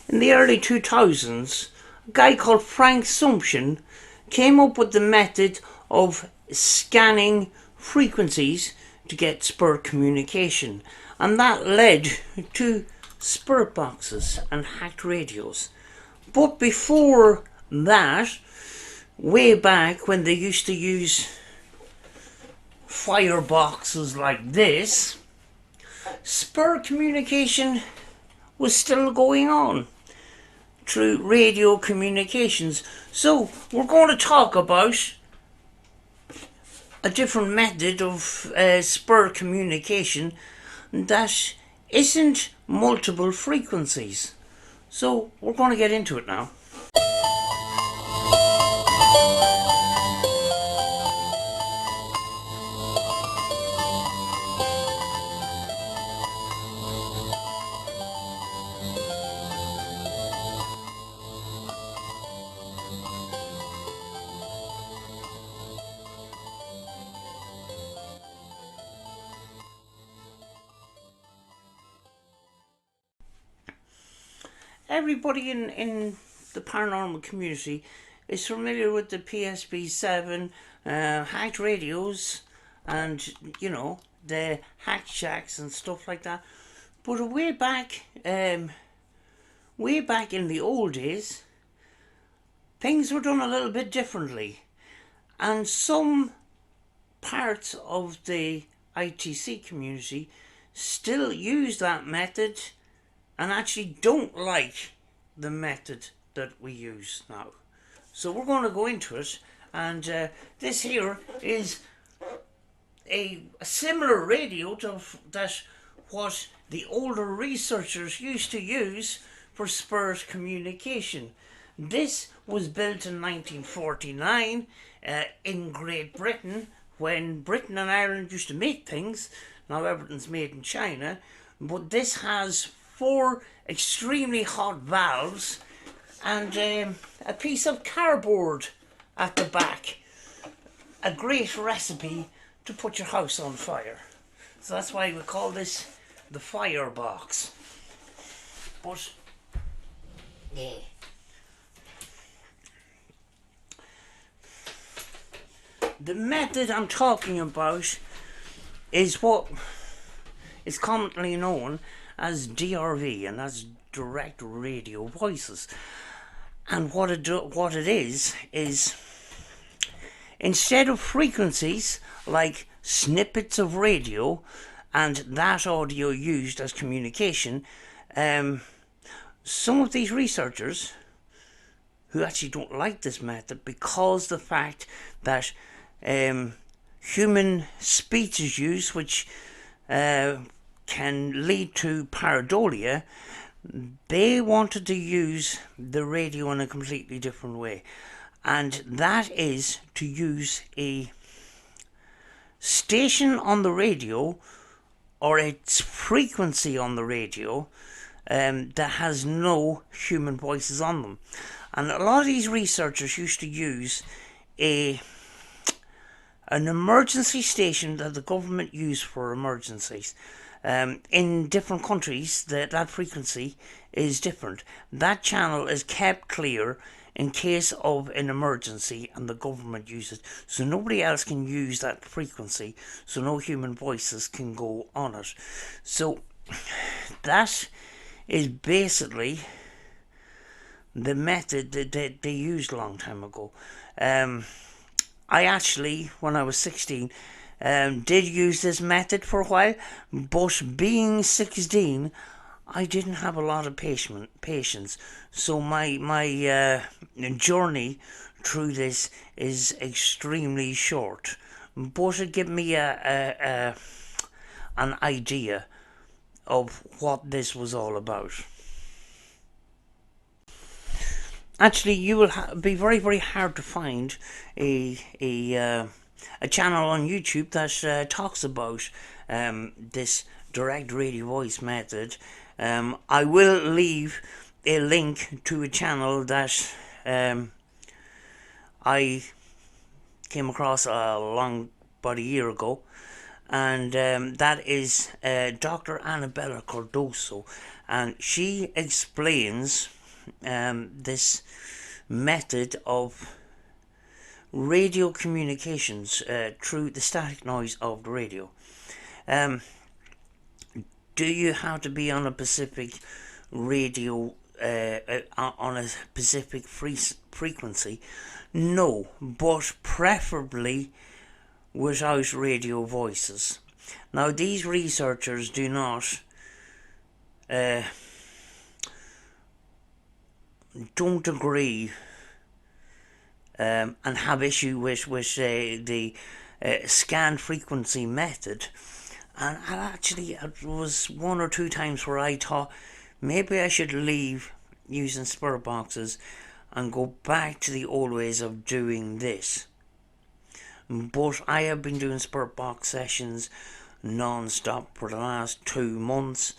in the early 2000s, a guy called Frank Sumption came up with the method of scanning frequencies to get spur communication, and that led to spirit boxes and hacked radios. But before that, way back when they used to use fireboxes like this, spur communication was still going on through radio communications. So we're going to talk about a different method of spur communication that isn't multiple frequencies. So we're going to get into it now. Everybody in the paranormal community is familiar with the PSB7 hacked radios and, you know, the hack shacks and stuff like that. But way back in the old days, things were done a little bit differently. And some parts of the ITC community still use that method and actually don't like the method that we use now. So we're going to go into it, and this here is a similar radio to that what the older researchers used to use for spurs communication. This was built in 1949 in Great Britain, when Britain and Ireland used to make things. Now everything's made in China, but this has 4 extremely hot valves and a piece of cardboard at the back. A great recipe to put your house on fire. So that's why we call this the firebox. But yeah. The method I'm talking about is what is commonly known as DRV, and that's direct radio voices. And what it is instead of frequencies like snippets of radio and that audio used as communication, some of these researchers who actually don't like this method because the fact that human speech is used, which can lead to pareidolia, they wanted to use the radio in a completely different way, and that is to use a station on the radio or its frequency on the radio that has no human voices on them. And a lot of these researchers used to use an emergency station that the government used for emergencies. In different countries, that frequency is different. That channel is kept clear in case of an emergency and the government uses it. So nobody else can use that frequency, so no human voices can go on it. So that is basically the method that they used a long time ago. I actually, when I was 16, did use this method for a while, but being 16, I didn't have a lot of patience. So my journey through this is extremely short, but it gave me an idea of what this was all about. Actually, you will be very, very hard to find a channel on YouTube that talks about this direct radio voice method. I will leave a link to a channel that I came across about a year ago, and that is Dr. Anabela Cardoso, and she explains this method of radio communications through the static noise of the radio. Do you have to be on a specific radio, on a specific frequency? No, but preferably without radio voices. Now, these researchers do not don't agree and have issue with the scan frequency method. And actually, it was one or two times where I thought maybe I should leave using spirit boxes and go back to the old ways of doing this. But I have been doing spirit box sessions non-stop for the last 2 months,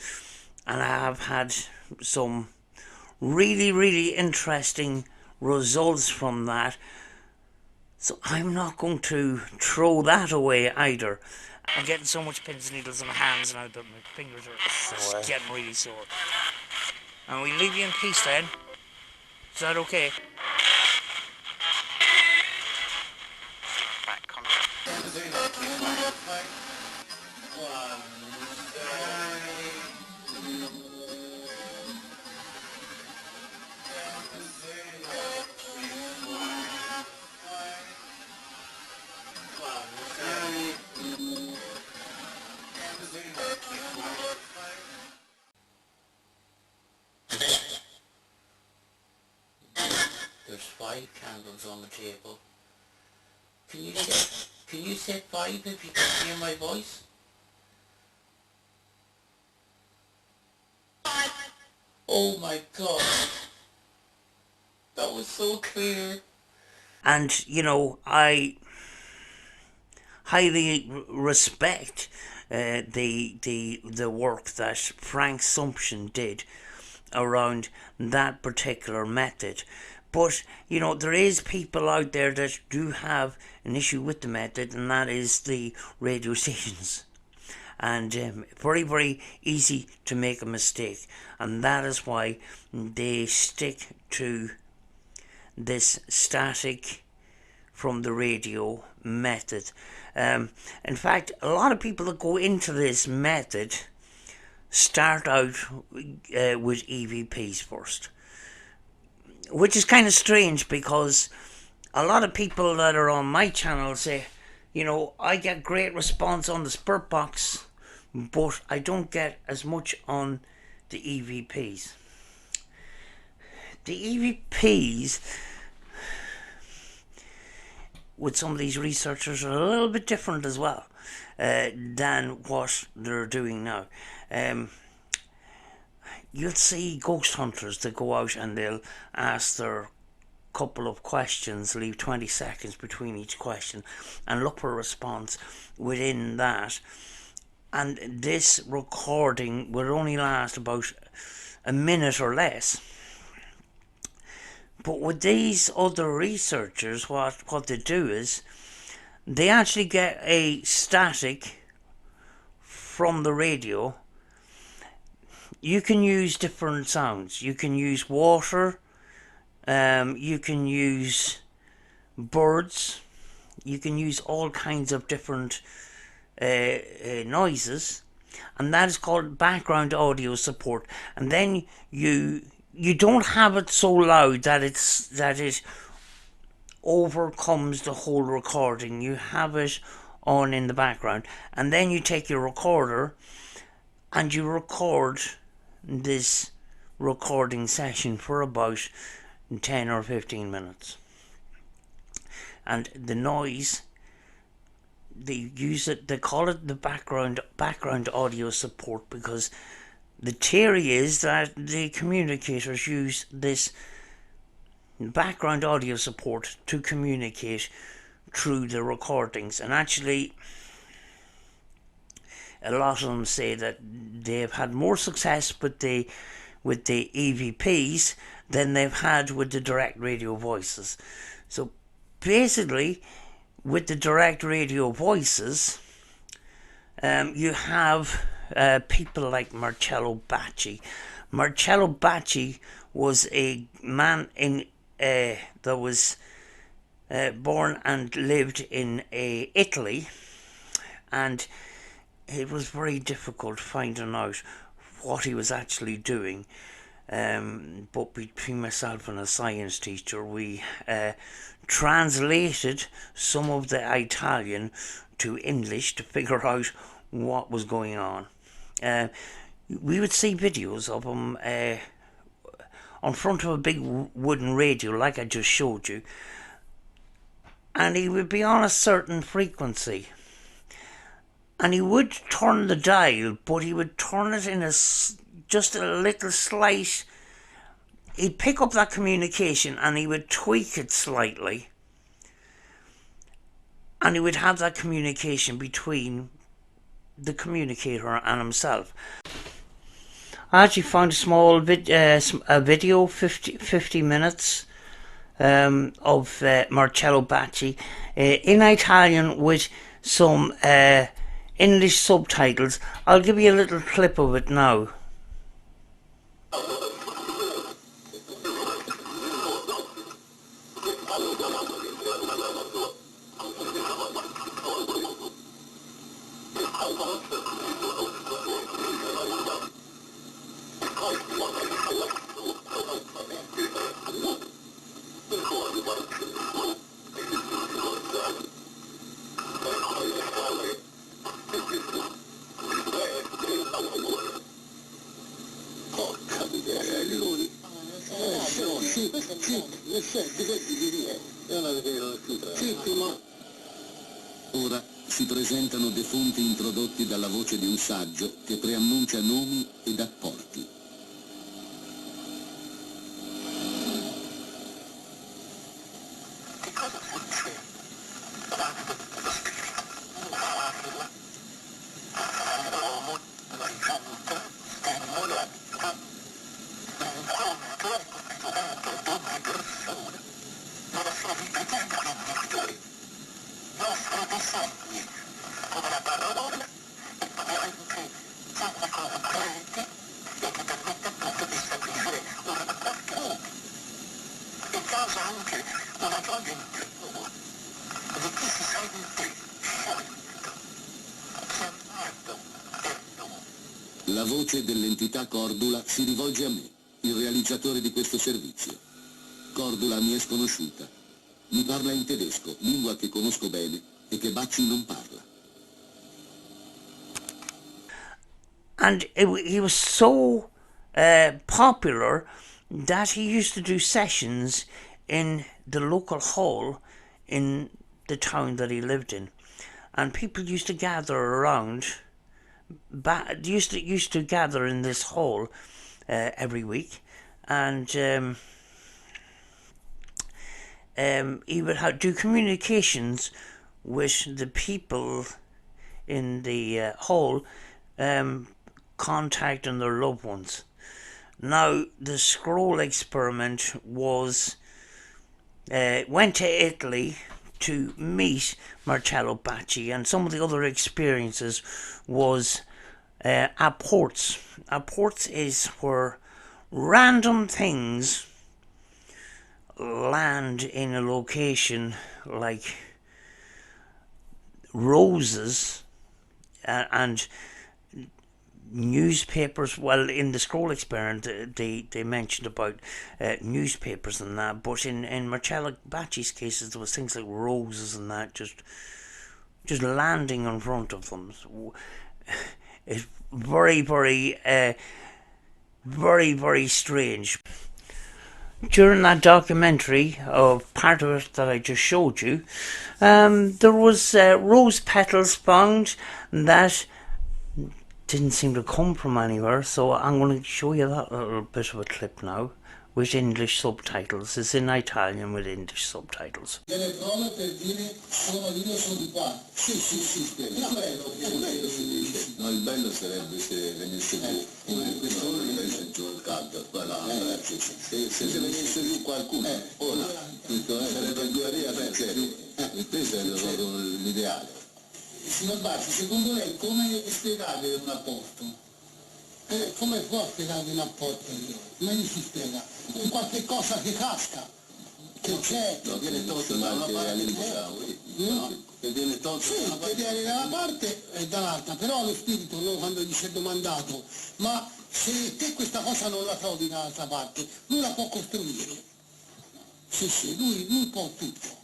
and I have had some really interesting results from that. So I'm not going to throw that away either. I'm getting so much pins and needles in my hands now that my fingers are getting really sore. And we leave you in peace then. Is that okay? There's 5 candles on the table. Can you say 5 if you can hear my voice? Oh my god. That was so clear. And, you know, I highly respect the work that Frank Sumption did around that particular method. But, you know, there is people out there that do have an issue with the method, and that is the radio stations. And very easy to make a mistake, and that is why they stick to this static from the radio method. In fact, a lot of people that go into this method start out with EVPs first, which is kind of strange because a lot of people that are on my channel say, you know, I get great response on the Spirit Box, but I don't get as much on the EVPs. The EVPs, with some of these researchers, are a little bit different as well than what they're doing now. You'll see ghost hunters that go out and they'll ask their couple of questions, leave 20 seconds between each question, and look for a response within that. And this recording will only last about a minute or less. But with these other researchers, what they do is they actually get a static from the radio. You can use different sounds. You can use water, you can use birds, you can use all kinds of different noises, and that is called background audio support. And then you don't have it so loud that it overcomes the whole recording. You have it on in the background, and then you take your recorder and you record this recording session for about 10 or 15 minutes. And the noise, they use it, they call it the background audio support, because the theory is that the communicators use this background audio support to communicate through the recordings. And actually, a lot of them say that they've had more success with the EVPs than they've had with the direct radio voices. So basically, with the direct radio voices, you have people like Marcello Bacci. Marcello Bacci was a man that was born and lived in Italy, and it was very difficult finding out what he was actually doing. But between myself and a science teacher, we translated some of the Italian to English to figure out what was going on. We would see videos of him on front of a big wooden radio, like I just showed you, and he would be on a certain frequency, and he would turn the dial, but he would turn it in just a little slight. He'd pick up that communication and he would tweak it slightly, and he would have that communication between the communicator and himself. I actually found a small video, 50 minutes of Marcello Bacci in Italian with some English subtitles. I'll give you a little clip of it now. Ora si presentano defunti introdotti dalla voce di un saggio che preannuncia nomi ed apporti. La voce dell'entità Cordula si rivolge a me, il realizzatore di questo servizio. Cordula mi è sconosciuta. Mi parla in tedesco, lingua che conosco bene e che Bacci non parla. And he was so popular that he used to do sessions in the local hall in the town that he lived in, and people used to gather around. Used to gather in this hall every week, and he would do communications with the people in the hall, contacting their loved ones. Now, the Scole Experiment was went to Italy to meet Marcello Bacci, and some of the other experiences was at ports. At ports is where random things land in a location, like roses and newspapers. Well, in the Scole Experiment they mentioned about newspapers and that, but in Marcello Bacci's cases there was things like roses and that just landing in front of them. So it's very very strange. During that documentary, of part of it that I just showed you, there was rose petals found that didn't seem to come from anywhere, so I'm going to show you that little bit of a clip now with English subtitles. It's in Italian with English subtitles. Delle prove per dire sono di qua. Sì, spiega. No, il bello sarebbe se venisse giù. Questo è giù il caldo, se venisse giù qualcuno, ora, sarebbe due reali, questo è proprio l'ideale. Signor Bacci, secondo lei come spiegare un rapporto? Come può spiegare un apporto io? Ma gli si spiega? Un qualche cosa che casca, che c'è. No, viene tolto da una parte. Che viene tolto da una parte. Che viene da una parte e dall'altra, però lo spirito, no, quando gli si è domandato, ma se te questa cosa non la trovi dall'altra parte, lui la può costruire. Sì, lui può tutto.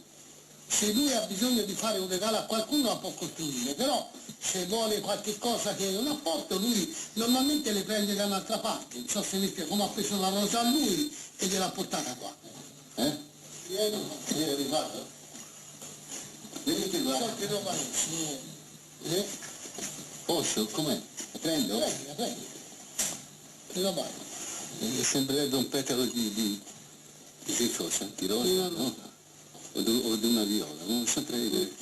Se lui ha bisogno di fare un regalo a qualcuno la può costruire, però se vuole qualche cosa che non apporto, lui normalmente le prende da un'altra parte. Non so se mi spiego, come ha preso la rosa a lui e gliel'ha portata qua. Viene rifatto? Venite qua. So che roba è. Posso? Com'è? La prendo? Prendi. Che roba è? Sembrerebbe un petalo di che cosa? Di rosa? No. O di una viola, non saprei.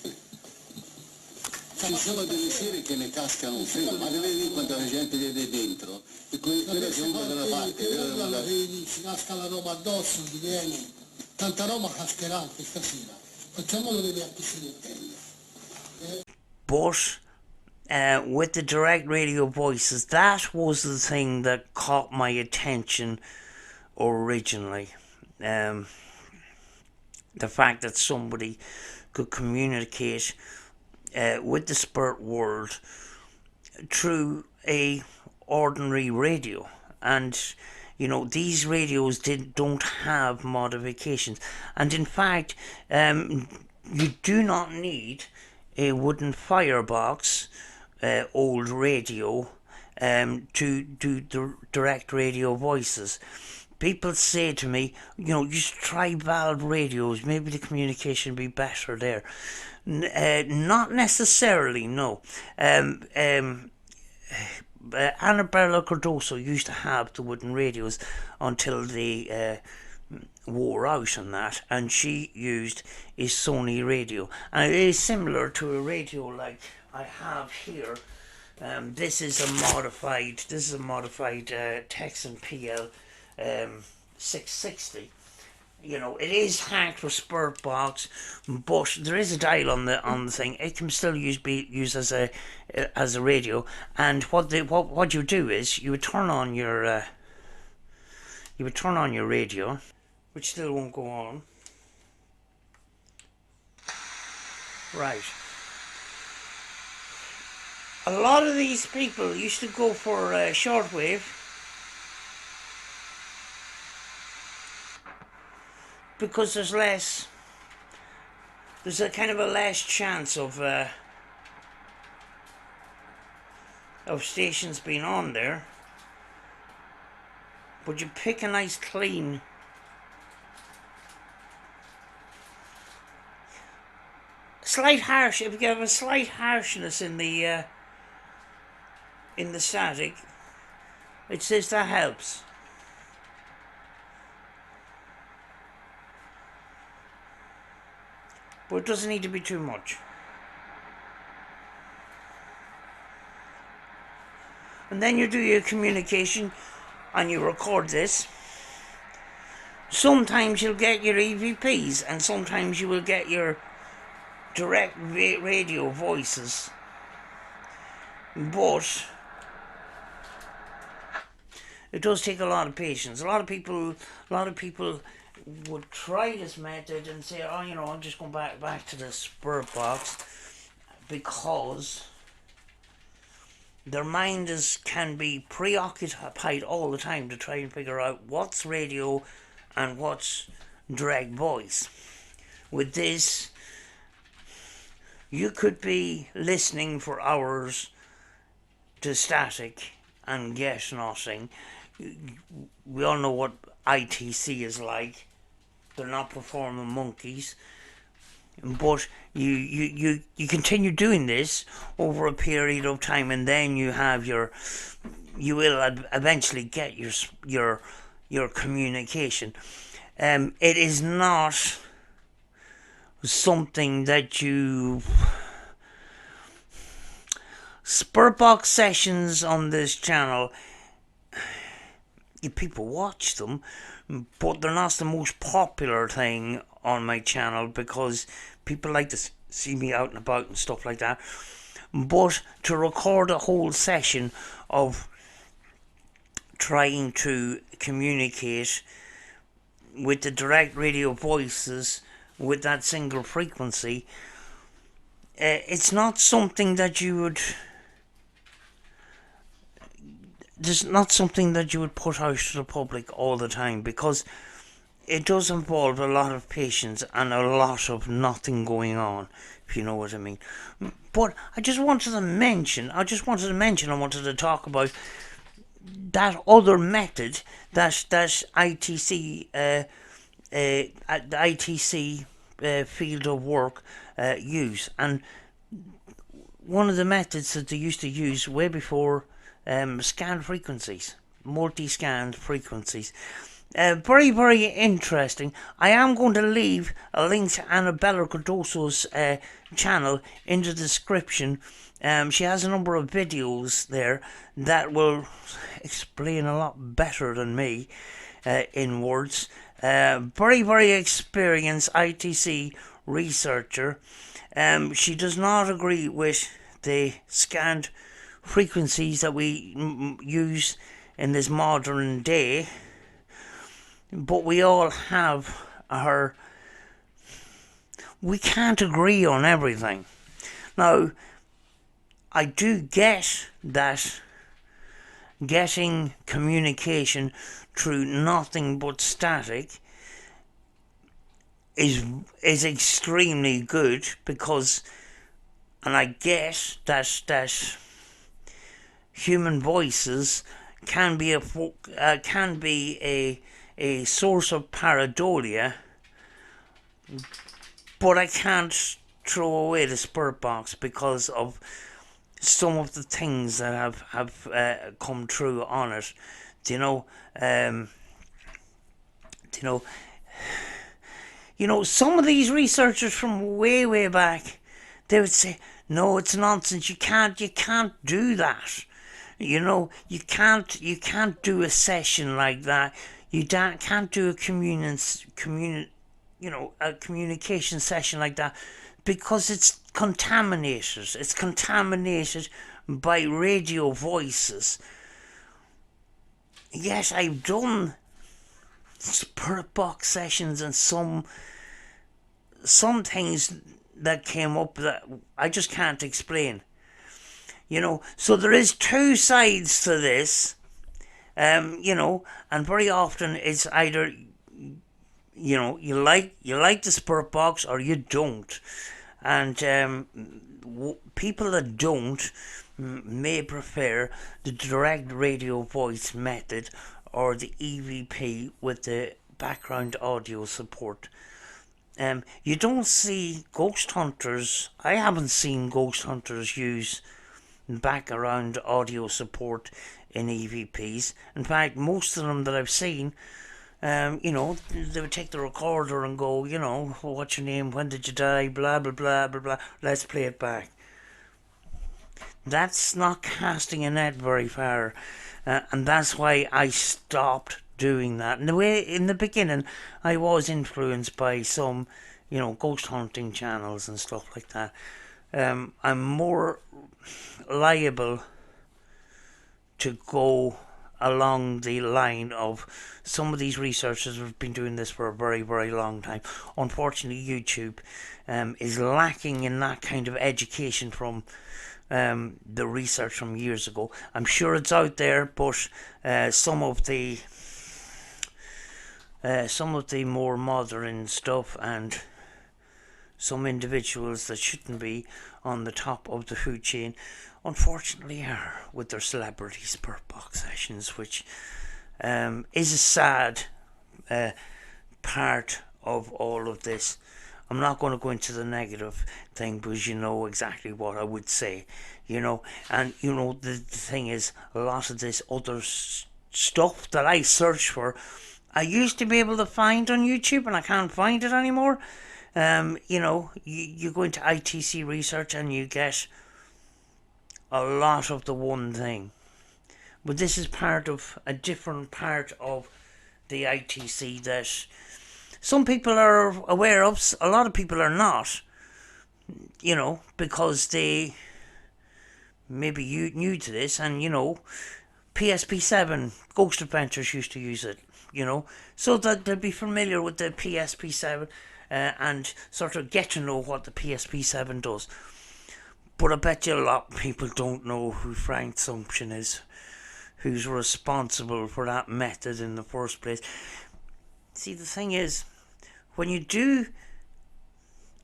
Ci sono delle sere che ne cascano un filo, ma deve vedere quanta gente vede dentro, e quella che uno da una parte. Vedi, si casca la roba addosso, ti viene, tanta roba cascherà anche stasera, facciamolo vedere a chi se ne intende. But with the direct radio voices, that was the thing that caught my attention originally. The fact that somebody could communicate with the spirit world through a ordinary radio. And you know, these radios don't have modifications, and in fact you do not need a wooden firebox old radio to do the direct radio voices. People say to me, you know, you should try valve radios, maybe the communication will be better there. Not necessarily, no. Anabela Cardoso used to have the wooden radios until they wore out and that, and she used a Sony radio. And it is similar to a radio like I have here. This is a modified Texan PL 660. You know, it is hacked for spirit box, but there is a dial on the thing. It can still be used as a radio. And what you do is you would turn on your radio, which still won't go on. Right. A lot of these people used to go for shortwave because there's a kind of a less chance of stations being on there. But you pick a nice clean if you have a slight harshness in the static, it says that helps. But it doesn't need to be too much. And then you do your communication and you record this. Sometimes you'll get your EVPs and sometimes you will get your direct radio voices. But it does take a lot of patience. A lot of people would try this method and say, oh, you know, I'm just going back to the spirit box, because their mind can be preoccupied all the time to try and figure out what's radio and what's direct voice. With this, you could be listening for hours to static and get nothing. We all know what ITC is like. They're not performing monkeys. But you continue doing this over a period of time, and then you will eventually get your communication. It is not something that spirit box sessions on this channel, people watch them, but they're not the most popular thing on my channel because people like to see me out and about and stuff like that. But to record a whole session of trying to communicate with the direct radio voices with that single frequency, it's not something that you would. There's not something that you would put out to the public all the time, because it does involve a lot of patience and a lot of nothing going on, if you know what I mean. But I wanted to talk about that other method that ITC, the ITC field of work use. And one of the methods that they used to use way before, scanned frequencies, multi-scanned frequencies. Very, very interesting. I am going to leave a link to Anabela Cardoso's channel in the description. She has a number of videos there that will explain a lot better than me in words. Very, very experienced ITC researcher. She does not agree with the scanned frequencies that we use in this modern day, but we all have we can't agree on everything. Now, I do get that getting communication through nothing but static is extremely good, because, and I get that human voices can be a source of pareidolia, but I can't throw away the spirit box because of some of the things that have come true on it. Some of these researchers from way back, they would say, no, it's nonsense. You can't do that. You can't do a session like that. You can't do a communication session like that, because it's contaminated. It's contaminated by radio voices. Yes, I've done spirit box sessions and some things that came up that I just can't explain. So there is two sides to this, and very often it's either, you like the spirit box or you don't. And people that don't may prefer the direct radio voice method or the EVP with the background audio support. You don't see ghost hunters. I haven't seen ghost hunters use background audio support in EVPs. In fact, most of them that I've seen, they would take the recorder and go, what's your name, when did you die, blah blah blah blah blah, let's play it back. That's not casting a net very far, and that's why I stopped doing that. And in the beginning, I was influenced by some, ghost hunting channels and stuff like that. I'm more liable to go along the line of some of these researchers have been doing this for a very, very long time. Unfortunately, YouTube is lacking in that kind of education from the research from years ago. I'm sure it's out there, but some of the more modern stuff and some individuals that shouldn't be on the top of the food chain, unfortunately, are with their celebrity spirit box sessions, which is a sad part of all of this. I'm not going to go into the negative thing, because you know exactly what I would say, and the thing is, a lot of this other stuff that I search for, I used to be able to find on YouTube, and I can't find it anymore. You go into ITC research and you get a lot of the one thing. But this is part of a different part of the ITC that some people are aware of, a lot of people are not, because they maybe new to this, and PSP7 Ghost Adventures used to use it, so that they'd be familiar with the PSP7 and sort of get to know what the PSP7 does. But I bet you a lot of people don't know who Frank Sumption is, who's responsible for that method in the first place. See, the thing is, when you do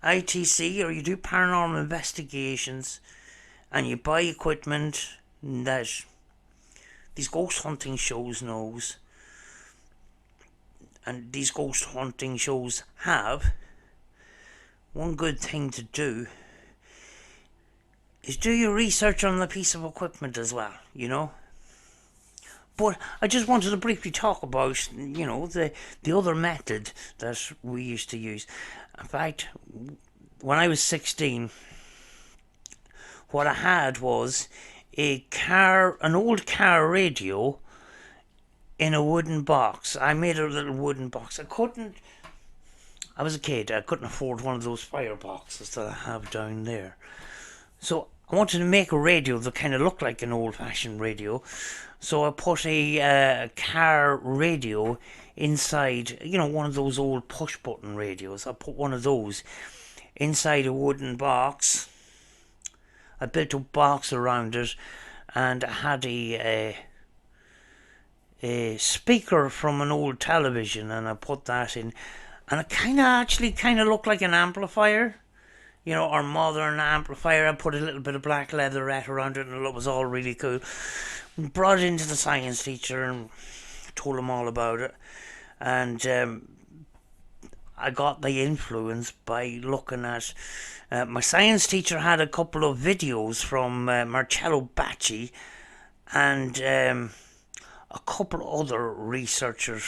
ITC or you do paranormal investigations and you buy equipment that these ghost hunting shows knows, and these ghost hunting shows have, one good thing to do is do your research on the piece of equipment as well, But I just wanted to briefly talk about, the other method that we used to use. In fact, when I was 16, what I had was an old car radio in a wooden box. I made a little wooden box. I was a kid, I couldn't afford one of those fireboxes that I have down there. So I wanted to make a radio that kind of looked like an old-fashioned radio. So I put a car radio inside, one of those old push-button radios. I put one of those inside a wooden box. I built a box around it, and I had a speaker from an old television, and I put that in, and it kind of looked like an amplifier, our modern amplifier. I put a little bit of black leatherette around it, and it was all really cool. Brought it into the science teacher and told him all about it, and I got the influence by looking at my science teacher had a couple of videos from Marcello Bacci and a couple of other researchers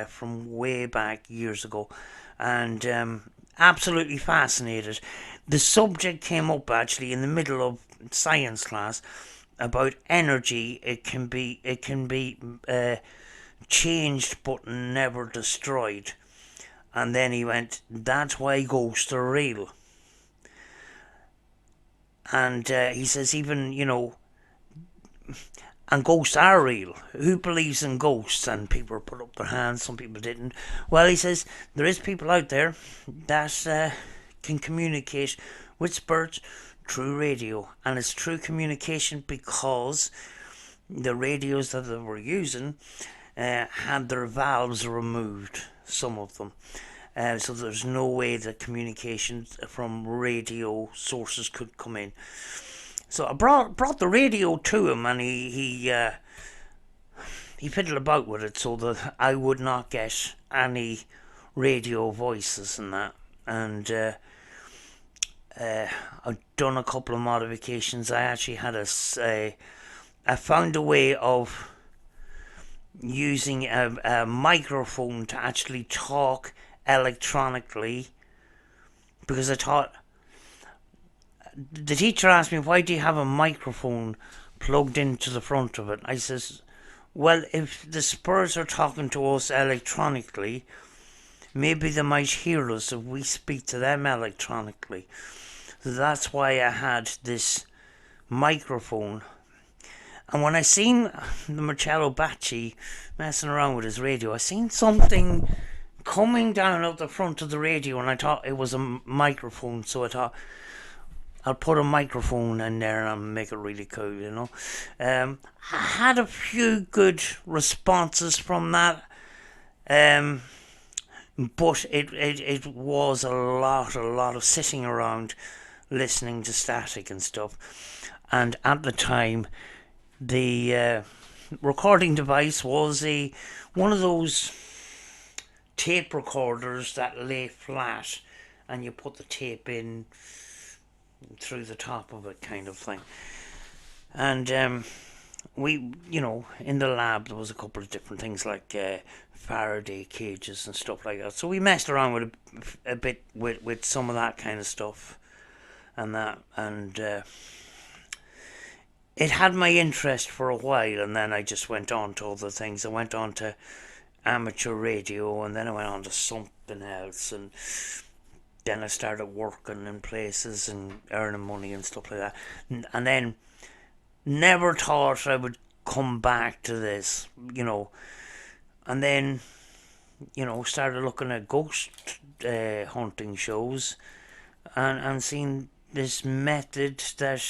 from way back years ago, and absolutely fascinated. The subject came up actually in the middle of science class about energy. It can be changed but never destroyed. And then he went, that's why ghosts are real. And he says, even, and ghosts are real. Who believes in ghosts? And people put up their hands, some people didn't. Well, he says, there is people out there that can communicate with spirits through radio. And it's true communication because the radios that they were using had their valves removed, some of them. So there's no way that communication from radio sources could come in. So I brought the radio to him, and he fiddled about with it so that I would not get any radio voices and that. And I've done a couple of modifications. I actually had I found a way of using a microphone to actually talk electronically, because I thought, the teacher asked me, why do you have a microphone plugged into the front of it? I says, well, if the spirits are talking to us electronically, maybe they might hear us if we speak to them electronically. So that's why I had this microphone. And when I seen the Marcello Bacci messing around with his radio, I seen something coming down out the front of the radio, and I thought it was a microphone. So I thought, I'll put a microphone in there and make it really cool, I had a few good responses from that, but it was a lot of sitting around listening to static and stuff. And at the time, the recording device was one of those tape recorders that lay flat, and you put the tape in through the top of it, kind of thing. And we, in the lab there was a couple of different things like Faraday cages and stuff like that. So we messed around with a bit with some of that kind of stuff and that, and it had my interest for a while, and then I just went on to other things. I went on to amateur radio, and then I went on to something else, and then I started working in places and earning money and stuff like that. And then never thought I would come back to this, and then, started looking at ghost hunting shows, and seeing this method that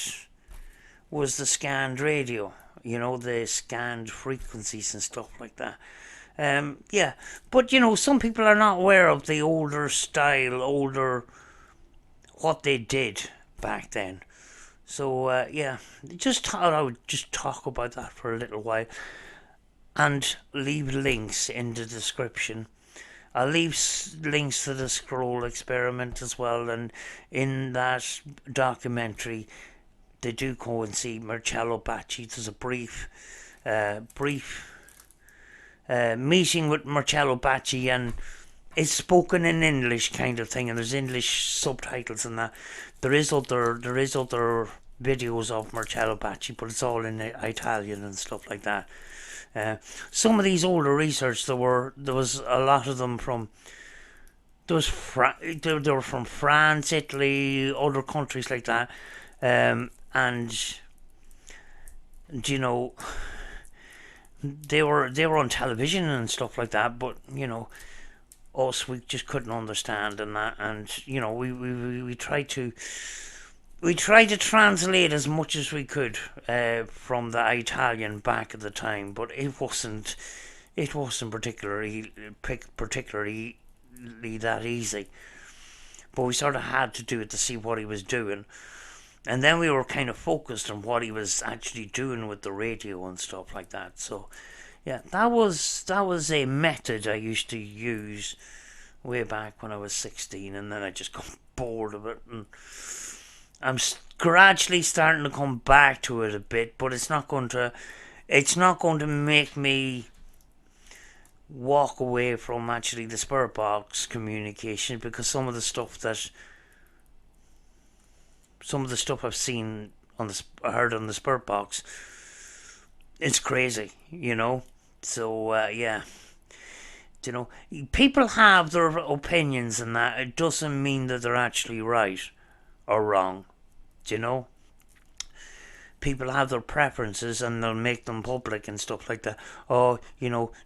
was the scanned radio, the scanned frequencies and stuff like that. Yeah, but some people are not aware of the older style, what they did back then. So yeah, just thought I would just talk about that for a little while, and leave links in the description. I'll leave links to the Scole Experiment as well, and in that documentary, they do go and see Marcello Bacci. There's a brief meeting with Marcello Bacci, and it's spoken in English kind of thing, and there's English subtitles and that. There is other videos of Marcello Bacci, but it's all in Italian and stuff like that. Some of these older research, there was a lot of them from. They were from France, Italy, other countries like that, and they were on television and stuff like that, but us, we just couldn't understand and that, and we tried to translate as much as we could from the Italian back at the time, but it wasn't particularly that easy. But we sort of had to do it to see what he was doing, and then we were kind of focused on what he was actually doing with the radio and stuff like that. So yeah, that was a method I used to use way back when I was 16, and then I just got bored of it, and I'm gradually starting to come back to it a bit, but it's not going to make me walk away from actually the spirit box communication, because some of the stuff I've seen heard on the spirit box, it's crazy, So yeah, people have their opinions, and that it doesn't mean that they're actually right or wrong. People have their preferences, and they'll make them public and stuff like that. Oh,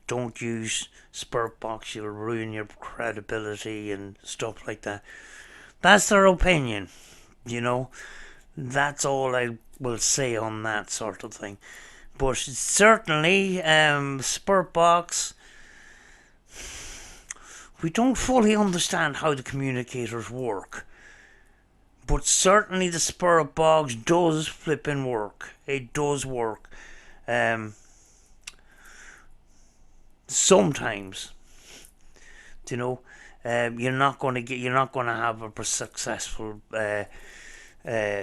don't use spirit box, you'll ruin your credibility and stuff like that. That's their opinion, That's all I will say on that sort of thing. But certainly, spirit box, we don't fully understand how the communicators work. But certainly the spirit box does flipping work. It does work. Sometimes, you're not going to have a successful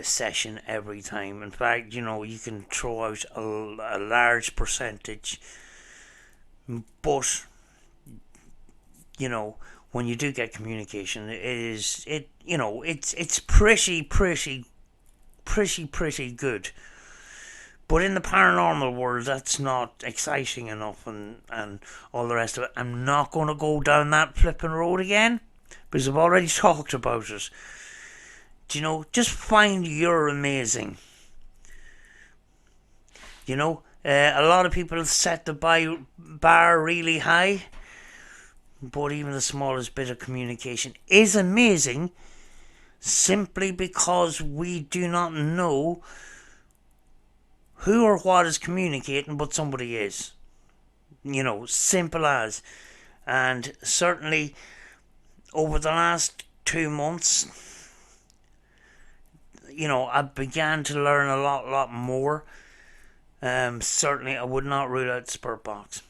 session every time. In fact, you can throw out a large percentage, but when you do get communication, it's pretty good. But in the paranormal world, that's not exciting enough, and all the rest of it. I'm not going to go down that flipping road again, because I've already talked about it. Just find you're amazing. A lot of people set the bar really high, but even the smallest bit of communication is amazing, simply because we do not know who or what is communicating, but somebody is. Simple as. And certainly over the last 2 months, I began to learn a lot more. Certainly I would not rule out spirit box.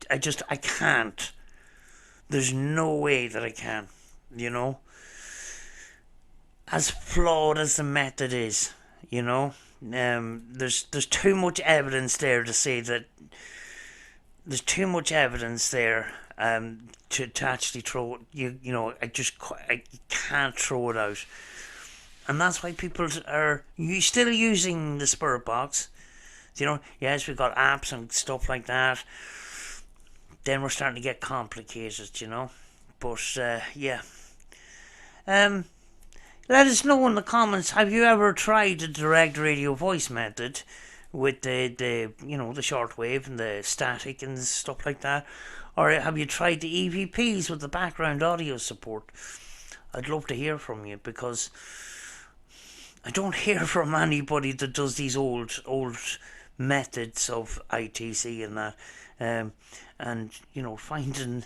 I can't. There's no way that I can, As flawed as the method is, there's too much evidence there to say that. There's too much evidence there to actually throw it. I can't throw it out, and that's why people are still using the spirit box. Yes, we've got apps and stuff like that. Then we're starting to get complicated, But yeah. Let us know in the comments, have you ever tried the direct radio voice method? with the you know, the shortwave and the static and stuff like that? Or have you tried the EVPs with the background audio support? I'd love to hear from you, because I don't hear from anybody that does these old methods of ITC and that. And you know, finding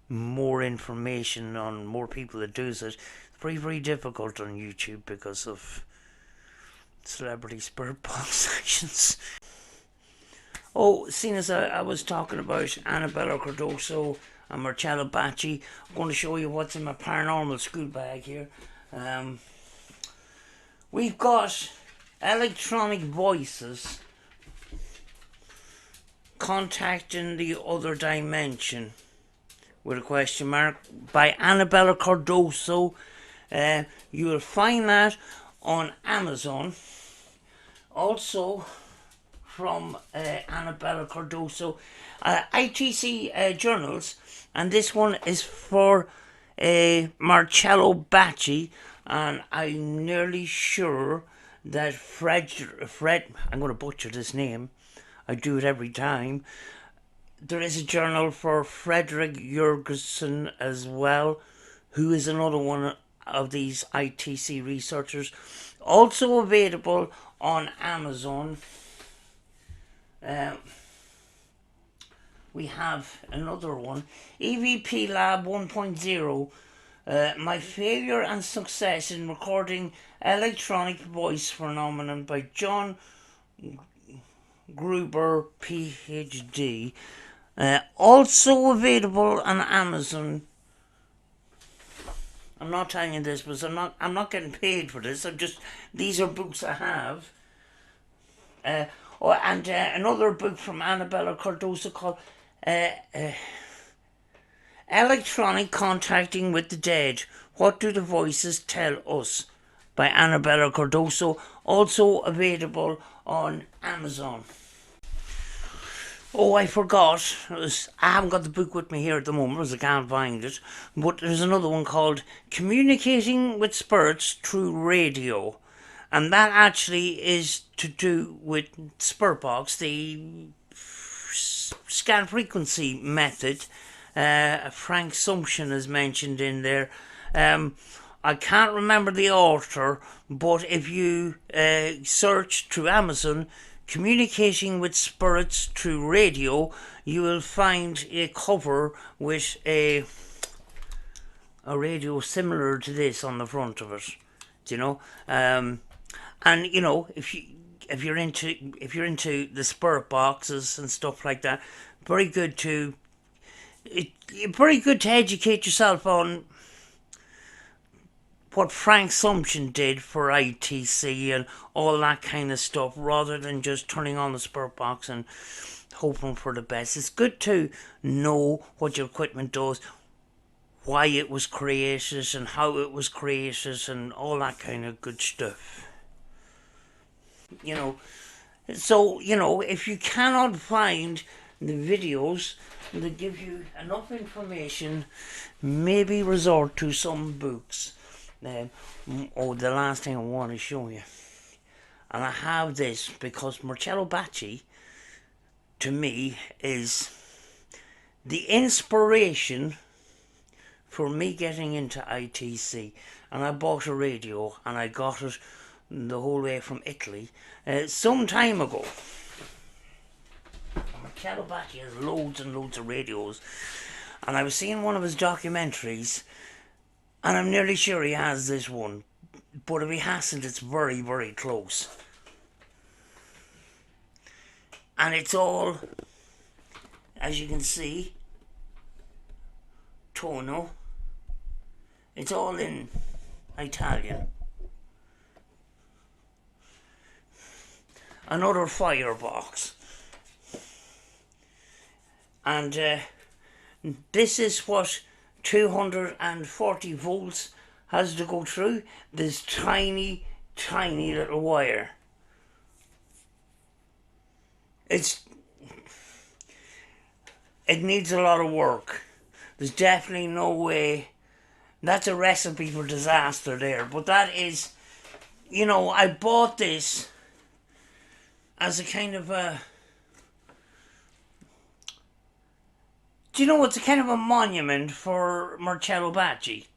more information on more people that does it, it's very, very difficult on YouTube because of celebrity spirit box sessions. Oh, seeing as I was talking about Anabela Cardoso and Marcello Bacci, I'm going to show you what's in my paranormal school bag here. We've got electronic voices contacting the other dimension with a question mark by Anabela Cardoso. You will find that on Amazon. Also from Anabela Cardoso, ITC journals, and this one is for Marcello Bacci, and I'm nearly sure that Fred, I'm going to butcher this name, I do it every time. There is a journal for Frederick Jurgensen as well, who is another one of these ITC researchers. Also available on Amazon. We have another one, EVP Lab 1.0, My Failure and Success in Recording Electronic Voice Phenomenon by John Gruber, PhD. Also available on Amazon. I'm not telling you this because I'm not getting paid for this. These are books I have. And another book from Anabela Cardoso called Electronic Contacting with the Dead. What do the voices tell us? By Anabela Cardoso. Also available on Amazon. Oh, I forgot. I haven't got the book with me here at the moment because I can't find it. But there's another one called Communicating with Spirits Through Radio. And that actually is to do with spirit box, the scan frequency method. Frank Sumption is mentioned in there. I can't remember the author, but if you search through Amazon, Communicating with Spirits Through Radio, you will find a cover with a radio similar to this on the front of it. Do you know? And you know, if you're into the spirit boxes and stuff like that, very good to educate yourself on what Frank Sumption did for ITC and all that kind of stuff, rather than just turning on the spirit box and hoping for the best. It's good to know what your equipment does, why it was created and how it was created and all that kind of good stuff. You know, so, you know, if you cannot find the videos that give you enough information, maybe resort to some books. The last thing I want to show you, and I have this because Marcello Bacci, to me, is the inspiration for me getting into ITC. And I bought a radio, and I got it the whole way from Italy some time ago. Marcello Bacci has loads and loads of radios, and I was seeing one of his documentaries, and I'm nearly sure he has this one, but if he hasn't, it's very, very close. And it's all, as you can see, tono. It's all in Italian. Another firebox. And this is what 240 volts has to go through this tiny little wire. It needs a lot of work. There's definitely no way. That's a recipe for disaster there. But that is, you know, I bought this, as a kind of a, do you know, it's a kind of a monument for Marcello Bacci.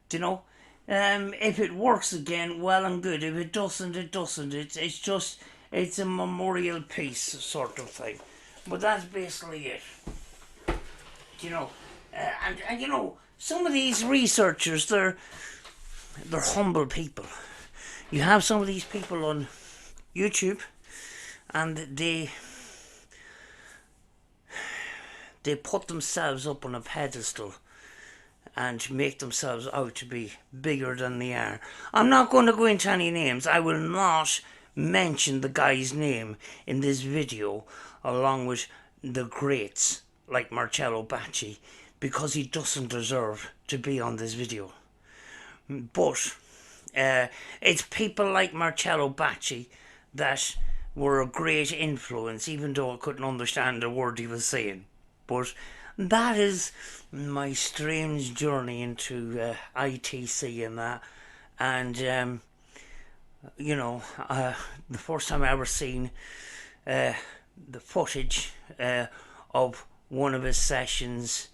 Do you know? If it works again, well and good. If it doesn't, it doesn't. It's just, it's a memorial piece sort of thing. But that's basically it. You know, and you know, some of these researchers, they're humble people. You have some of these people on YouTube, and they put themselves up on a pedestal and make themselves out to be bigger than they are. I'm not going to go into any names. I will not mention the guy's name in this video, along with the greats like Marcello Bacci, because he doesn't deserve to be on this video. But it's people like Marcello Bacci that were a great influence, even though I couldn't understand a word he was saying. But that is my strange journey into ITC and that. And, you know, the first time I ever seen the footage of one of his sessions,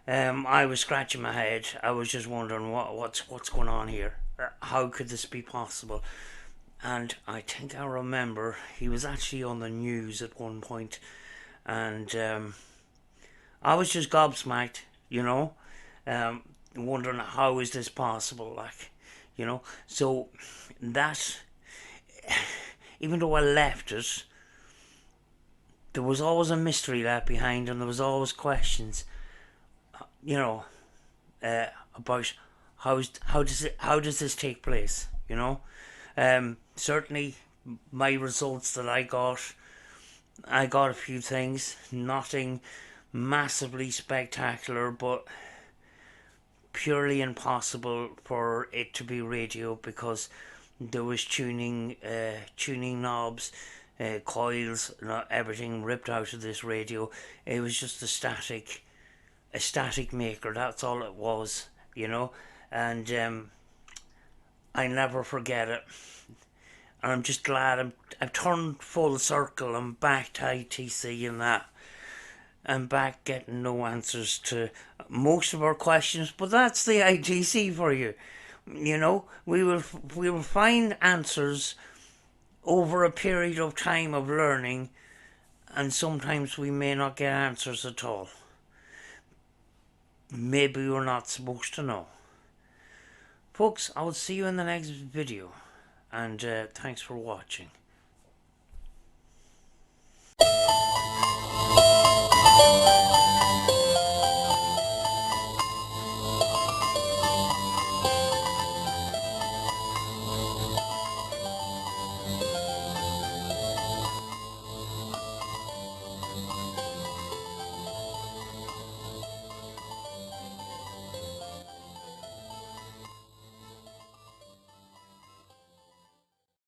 I was scratching my head. I was just wondering what's going on here. How could this be possible? And I think I remember he was actually on the news at one point, and I was just gobsmacked, you know, wondering how is this possible, like, you know. So that, even though I left it, there was always a mystery left behind, and there was always questions, you know, about how does this take place, you know. Certainly my results that I got a few things, nothing massively spectacular, but purely impossible for it to be radio, because there was tuning knobs, coils, everything ripped out of this radio. It was just a static maker. That's all it was, you know. And I never forget it. And I'm just glad I've turned full circle. I'm back to ITC and that. I'm back getting no answers to most of our questions, but that's the ITC for you. You know, we will find answers over a period of time of learning, and sometimes we may not get answers at all. Maybe we're not supposed to know. Folks, I will see you in the next video, and thanks for watching.